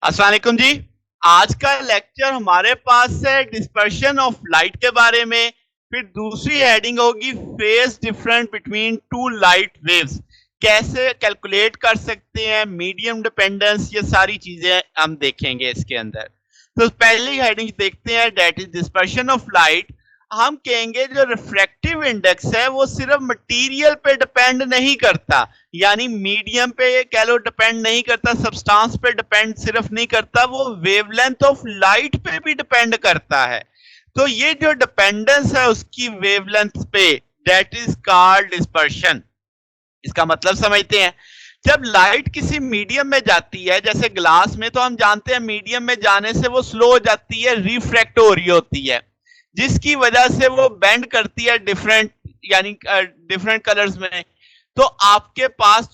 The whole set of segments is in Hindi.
अस्सलाम वालेकुम जी। आज का लेक्चर हमारे पास है डिस्पर्शन ऑफ लाइट के बारे में। फिर दूसरी हेडिंग होगी phase difference between two light waves. कैसे कैलकुलेट कर सकते हैं मीडियम डिपेंडेंस, ये सारी चीजें हम देखेंगे इसके अंदर। तो पहली हेडिंग देखते हैं, that is dispersion of light. हम कहेंगे जो रिफ्रैक्टिव इंडेक्स है वो सिर्फ मटेरियल पे डिपेंड नहीं करता, यानी मीडियम पे कह लो डिपेंड नहीं करता, सब्सटेंस पे डिपेंड सिर्फ नहीं करता, वो वेवलेंथ ऑफ लाइट पे भी डिपेंड करता है। तो ये जो डिपेंडेंस है उसकी वेवलेंथ पे, दैट इज कॉल्ड डिस्पर्शन। इसका मतलब समझते हैं। जब लाइट किसी मीडियम में जाती है, जैसे ग्लास में, तो हम जानते हैं मीडियम में जाने से वो स्लो हो जाती है, रिफ्रैक्ट हो रही होती है, जिसकी वजह से वो बेंड करती है डिफरेंट, यानी डिफरेंट कलर्स में। तो आपके पास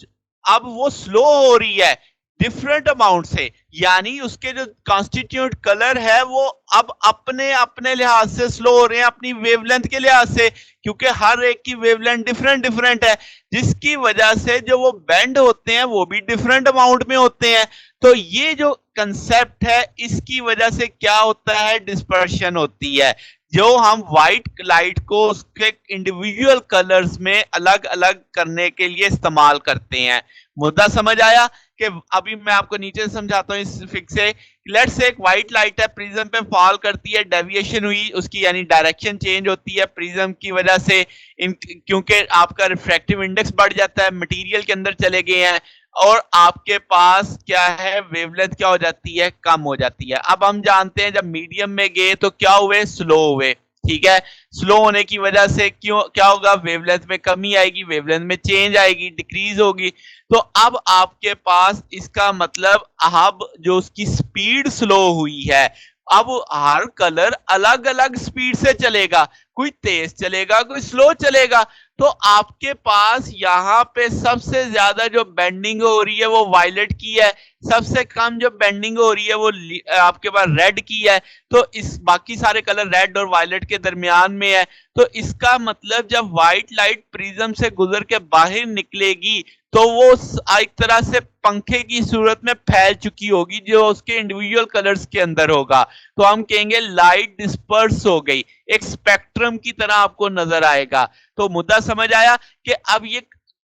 अब वो स्लो हो रही है डिफरेंट अमाउंट से, यानी उसके जो कॉन्स्टिट्यूट कलर है वो अब अपने अपने लिहाज से स्लो हो रहे हैं, अपनी वेवलेंथ के लिहाज से, क्योंकि हर एक की वेवलेंथ डिफरेंट डिफरेंट है, जिसकी वजह से जो वो बेंड होते हैं वो भी डिफरेंट अमाउंट में होते हैं। तो ये जो कंसेप्ट है, इसकी वजह से क्या होता है, डिस्पर्शन होती है। जो हम व्हाइट लाइट को उसके इंडिविजुअल कलर्स में अलग अलग करने के लिए इस्तेमाल करते हैं। मुद्दा समझ आया? कि अभी मैं आपको नीचे से समझाता हूँ इस फिक्स से। लेट्स से एक व्हाइट लाइट है, प्रिज्म पे फॉल करती है, डेविएशन हुई उसकी, यानी डायरेक्शन चेंज होती है प्रिज्म की वजह से, क्योंकि आपका रिफ्रैक्टिव इंडेक्स बढ़ जाता है, मटेरियल के अंदर चले गए हैं, और आपके पास क्या है, वेवलेंथ क्या हो जाती है, कम हो जाती है। अब हम जानते हैं जब मीडियम में गए तो क्या हुए, स्लो हुए। ठीक है, स्लो होने की वजह से क्यों क्या होगा, वेवलेंथ में कमी आएगी, वेवलेंथ में चेंज आएगी, डिक्रीज होगी। तो अब आपके पास इसका मतलब अब जो उसकी स्पीड स्लो हुई है, अब हर कलर अलग अलग स्पीड से चलेगा, कोई तेज चलेगा, कोई स्लो चलेगा। तो आपके पास यहाँ पे सबसे ज्यादा जो बेंडिंग हो रही है वो वायलेट की है, सबसे कम जो बेंडिंग हो रही है वो आपके पास रेड की है। तो इस बाकी सारे कलर रेड और वायलेट के दरमियान में है। तो इसका मतलब जब व्हाइट लाइट प्रिज्म से गुजर के बाहर निकलेगी तो वो एक तरह से पंखे की सूरत में फैल चुकी होगी, जो उसके इंडिविजुअल कलर्स के अंदर होगा। तो हम कहेंगे लाइट डिस्पर्स हो गई, एक स्पेक्ट्रम की तरह आपको नजर आएगा। तो मुद्दा समझ आया कि अब ये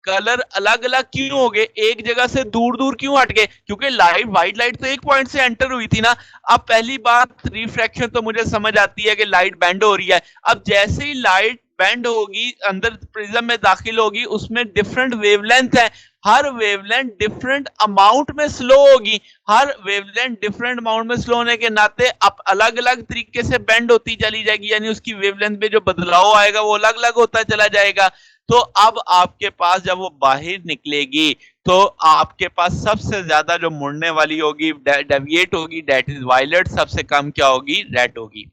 कलर अलग अलग क्यों हो गए, एक जगह से दूर दूर क्यों हट गए, क्योंकि लाइट व्हाइट लाइट तो एक पॉइंट से एंटर हुई थी ना। अब पहली बात रिफ्रैक्शन तो मुझे समझ आती है कि लाइट बेंड हो रही है। अब जैसे ही लाइट बेंड होगी, अंदर प्रिज्म में दाखिल होगी, उसमें डिफरेंट वेवलेंथ है, हर वेवलेंथ डिफरेंट अमाउंट में स्लो होगी। हर वेवलेंथ डिफरेंट अमाउंट में स्लो होने के नाते अब अलग अलग तरीके से बेंड होती चली जाएगी, यानी उसकी वेवलेंथ में जो बदलाव आएगा वो अलग अलग होता चला जाएगा। तो अब आपके पास जब वो बाहर निकलेगी तो आपके पास सबसे ज्यादा जो मुड़ने वाली होगी, डेविएट होगी, डेट इज वायलेट, सबसे कम क्या होगी, रेड होगी।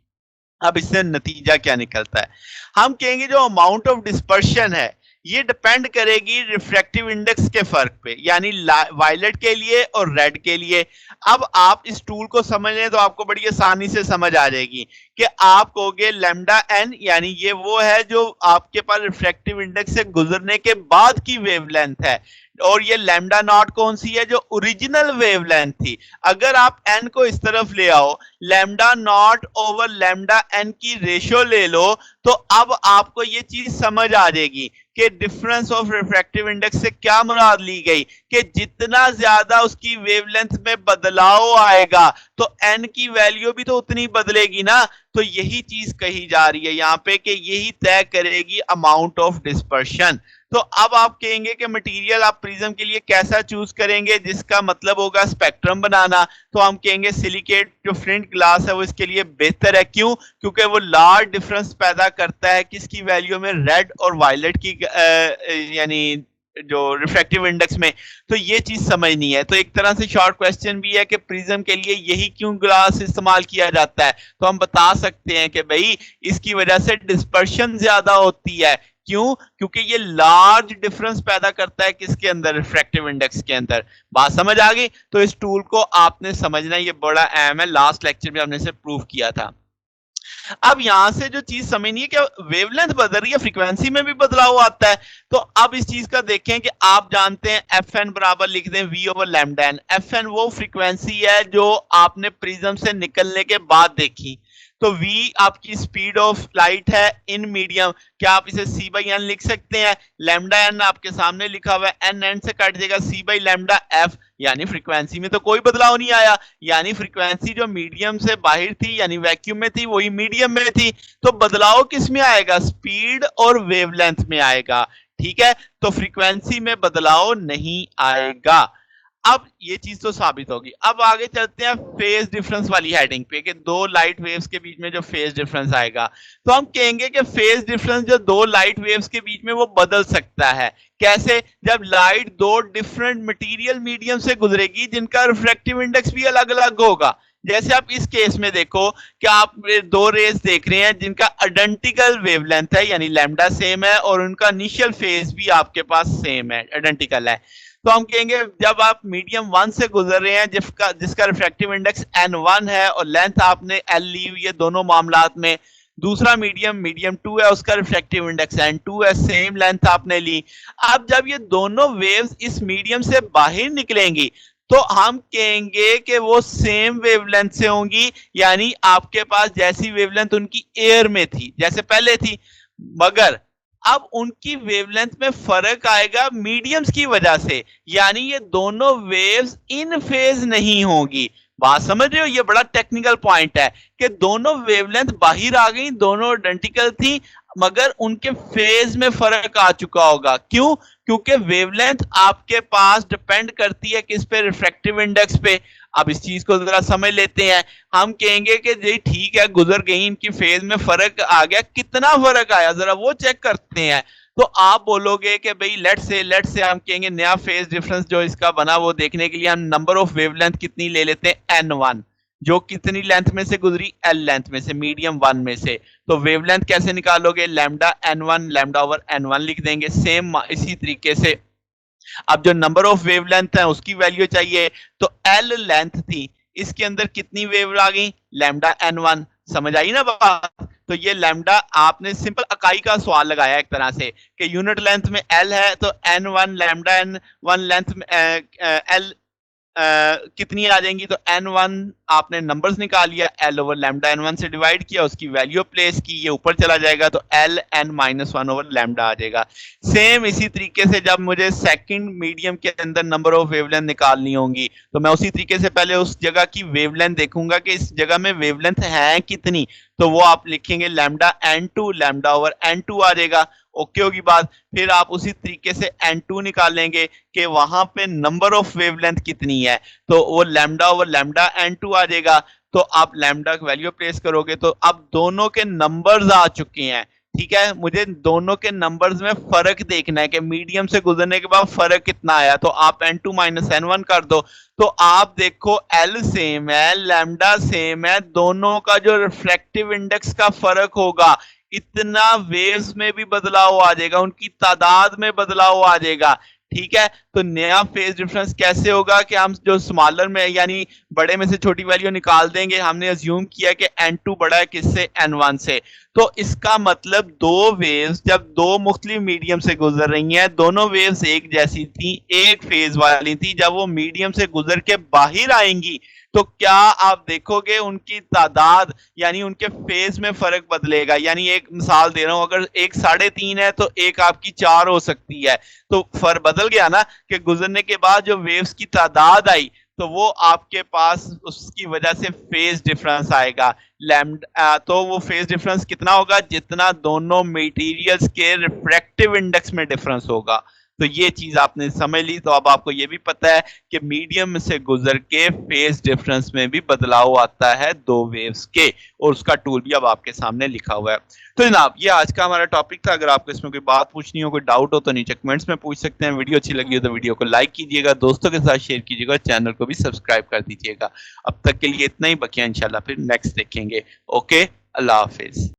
अब इससे नतीजा क्या निकलता है, हम कहेंगे जो अमाउंट ऑफ डिस्पर्शन है ये डिपेंड करेगी रिफ्रैक्टिव इंडेक्स के फर्क पे, यानी वायलेट के लिए और रेड के लिए। अब आप इस टूल को समझ लें तो आपको बड़ी आसानी से समझ आ जाएगी कि आप कहोगे लैम्डा एन, यानी ये वो है जो आपके पास रिफ्रैक्टिव इंडेक्स से गुजरने के बाद की वेवलेंथ है, और ये लैम्डा नॉट कौन सी है, जो ओरिजिनल वेवलेंथ थी। अगर आप एन को इस तरफ ले आओ, lambda not over lambda N की रेशियो ले लो, तो अब आपको ये चीज समझ आ जाएगी कि डिफरेंस ऑफ रिफ्रैक्टिव इंडेक्स से क्या मुराद ली गई, कि जितना ज्यादा उसकी वेवलेंथ में बदलाव आएगा तो एन की वैल्यू भी तो उतनी बदलेगी ना। तो यही चीज कही जा रही है यहाँ पे कि यही तय करेगी अमाउंट ऑफ डिस्पर्शन। तो अब आप कहेंगे कि मटेरियल आप प्रिज्म के लिए कैसा चूज करेंगे, जिसका मतलब होगा स्पेक्ट्रम बनाना। तो हम कहेंगे सिलिकेट जो फ्लिंट ग्लास है वो इसके लिए बेहतर है। क्यों? क्योंकि वो लार्ज डिफरेंस पैदा करता है किसकी वैल्यू में, रेड और वायलेट की, यानी जो रिफ्रैक्टिव इंडेक्स में। तो ये चीज समझनी है। तो एक तरह से शॉर्ट क्वेश्चन भी है कि प्रिज्म के लिए यही क्यों ग्लास इस्तेमाल किया जाता है, तो हम बता सकते हैं कि भाई इसकी वजह से डिस्पर्शन ज्यादा होती है। क्यों? क्योंकि ये लार्ज डिफरेंस पैदा करता है किसके अंदर, रिफ्रैक्टिव इंडेक्स के अंदर। बात समझ आ गई? तो इस टूल को आपने समझना, ये बड़ा अहम है, लास्ट लेक्चर में हमने इसे प्रूव किया था। अब यहाँ से जो चीज समझनी है कि वेवलेंथ बदल रही है, फ्रीक्वेंसी में भी बदलाव आता है। तो अब इस चीज का देखें कि आप जानते हैं एफ एन बराबर लिख दें V over lambda N. F N वो फ्रीक्वेंसी है जो आपने प्रिज्म से निकलने के बाद देखी। तो v आपकी स्पीड ऑफ लाइट है इन मीडियम। क्या आप इसे c बाई एन लिख सकते हैं? लैम्डा एन आपके सामने लिखा हुआ है, एन एन से कट जाएगा, c बाई लैम्डा एफ। यानी फ्रीक्वेंसी में तो कोई बदलाव नहीं आया, यानी फ्रीक्वेंसी जो मीडियम से बाहर थी यानी वैक्यूम में थी वही मीडियम में थी। तो बदलाव किस में आएगा? स्पीड और वेवलेंथ में आएगा। ठीक है, तो फ्रीक्वेंसी में बदलाव नहीं आएगा। अब ये चीज तो साबित होगी। अब आगे चलते हैं फेज डिफरेंस वाली हेडिंग पे कि दो लाइट वेव्स के बीच में जो फेज डिफरेंस आएगा। तो हम कहेंगे कि फेज डिफरेंस जो दो लाइट वेव्स के बीच में वो बदल सकता है। कैसे? जब लाइट दो डिफरेंट मटेरियल मीडियम से गुजरेगी जिनका रिफ्रैक्टिव इंडेक्स भी अलग अलग होगा। जैसे आप इस केस में देखो कि आप दो रेज देख रहे हैं जिनका आइडेंटिकल वेवलेंथ है यानी लैम्डा सेम है और उनका इनिशियल फेज भी आपके पास सेम है, आइडेंटिकल है। तो हम कहेंगे जब आप मीडियम 1 से गुजर रहे हैं जिसका रिफ्रैक्टिव इंडेक्स n1 है और लेंथ आपने l ली हुई है दोनों मामलात में, दूसरा मीडियम 2 है उसका रिफ्रैक्टिव इंडेक्स n2 है, सेम लेंथ आपने ली। अब जब ये दोनों वेव्स इस मीडियम से बाहर निकलेंगी तो हम कहेंगे कि वो सेम वेवलेंथ से होंगी, यानी आपके पास जैसी वेवलेंथ उनकी एयर में थी जैसे पहले थी, मगर अब उनकी वेवलेंथ में फर्क आएगा मीडियम्स की वजह से, यानी ये दोनों वेव्स इन फेज नहीं होगी। बात समझ रहे हो? ये बड़ा टेक्निकल पॉइंट है कि दोनों वेवलेंथ बाहर आ गई, दोनों आइडेंटिकल थी मगर उनके फेज में फर्क आ चुका होगा। क्यों? क्योंकि वेवलेंथ आपके पास डिपेंड करती है किस पे? रिफ्रैक्टिव इंडेक्स पे। अब इस चीज को जरा समझ लेते हैं। हम कहेंगे कि जी ठीक है गुजर गई, इनकी फेज में फर्क आ गया, कितना फर्क आया जरा वो चेक करते हैं। तो आप बोलोगे कि भाई लेट से हम कहेंगे नया फेज डिफरेंस जो इसका बना वो देखने के लिए हम नंबर ऑफ वेवलेंथ कितनी ले लेते हैं n1, जो कितनी लेंथ में से गुजरी? l लेंथ में से, मीडियम 1 में से। तो वेवलेंथ कैसे निकालोगे? Lambda n1 lambda over n1 लिख देंगे। सेम इसी तरीके से अब जो नंबर ऑफ वेवलेंथ है उसकी वैल्यू चाहिए, तो l लेंथ थी, इसके अंदर कितनी वेव आ गई? Lambda n1। समझ आई ना बात? तो ये लैम्डा आपने सिंपल इकाई का सवाल लगाया एक तरह से कि यूनिट लेंथ में l है तो n1 लैम्डा n1 लेंथ में l कितनी आ जाएंगी? तो n1 आपने नंबर्स निकाल लिया, l ओवर लैम्डा n1 से डिवाइड किया, उसकी वैल्यू प्लेस की, ये ऊपर चला जाएगा तो l n minus 1 over lambda आ जाएगा। सेम इसी तरीके से जब मुझे सेकंड मीडियम के अंदर नंबर ऑफ वेवलेंथ निकालनी होंगी तो मैं उसी तरीके से पहले उस जगह की वेवलेंथ देखूंगा कि इस जगह में वेवलेंथ है कितनी, तो वो आप लिखेंगे lambda n2 lambda over n2 आ जाएगा। ओके होगी बात? फिर आप उसी तरीके से n2 निकालेंगे कि वहां पे नंबर ऑफ वेवलेंथ कितनी है, तो वो लैम्डा ओवर लैम्डा n2 आ जाएगा। तो आप लैम्डा की वैल्यू प्लेस करोगे तो अब दोनों के नंबर्स आ चुके हैं। ठीक है, मुझे दोनों के नंबर्स में फर्क देखना है कि मीडियम से गुजरने के बाद फर्क कितना आया। तो आप n2 माइनस n1 कर दो तो आप देखो l सेम है, लैम्डा सेम है, दोनों का जो रिफ्रैक्टिव इंडेक्स का फर्क होगा इतना वेव्स में भी बदलाव आ जाएगा, उनकी तादाद में बदलाव आ जाएगा। ठीक है, तो नया फेज डिफरेंस कैसे होगा कि हम जो स्मॉलर में यानी बड़े में से छोटी वैल्यू निकाल देंगे। हमने अज्यूम किया कि n2 बड़ा है किससे? n1 से। तो इसका मतलब दो वेव्स जब दो मुख्तलिफ मीडियम से गुजर रही हैं, दोनों वेव्स एक जैसी थी, एक फेज वाली थी, जब वो मीडियम से गुजर के बाहर आएंगी तो क्या आप देखोगे उनकी तादाद यानी उनके फेज में फर्क बदलेगा। यानी एक मिसाल दे रहा हूं, अगर एक 3.5 है तो एक आपकी 4 हो सकती है, तो फर्क बदल गया ना कि गुजरने के बाद जो वेव्स की तादाद आई तो वो आपके पास उसकी वजह से फेज डिफरेंस आएगा। लैम्डा तो वो फेज डिफरेंस कितना होगा? जितना दोनों मटेरियल्स के रिफ्रैक्टिव इंडेक्स में डिफरेंस होगा। तो ये चीज आपने समझ ली। तो अब आपको ये भी पता है कि मीडियम से गुजर के फेज डिफरेंस में भी बदलाव आता है दो वेव्स के, और उसका टूल भी अब आपके सामने लिखा हुआ है। तो जनाब ये आज का हमारा टॉपिक था। अगर आपको इसमें कोई बात पूछनी हो, कोई डाउट हो तो नीचे कमेंट्स में पूछ सकते हैं। वीडियो अच्छी लगी हो तो वीडियो को लाइक कीजिएगा, दोस्तों के साथ शेयर कीजिएगा, चैनल को भी सब्सक्राइब कर दीजिएगा। अब तक के लिए इतना ही, बकिया इंशाल्लाह फिर नेक्स्ट देखेंगे। ओके, अल्लाह हाफिज।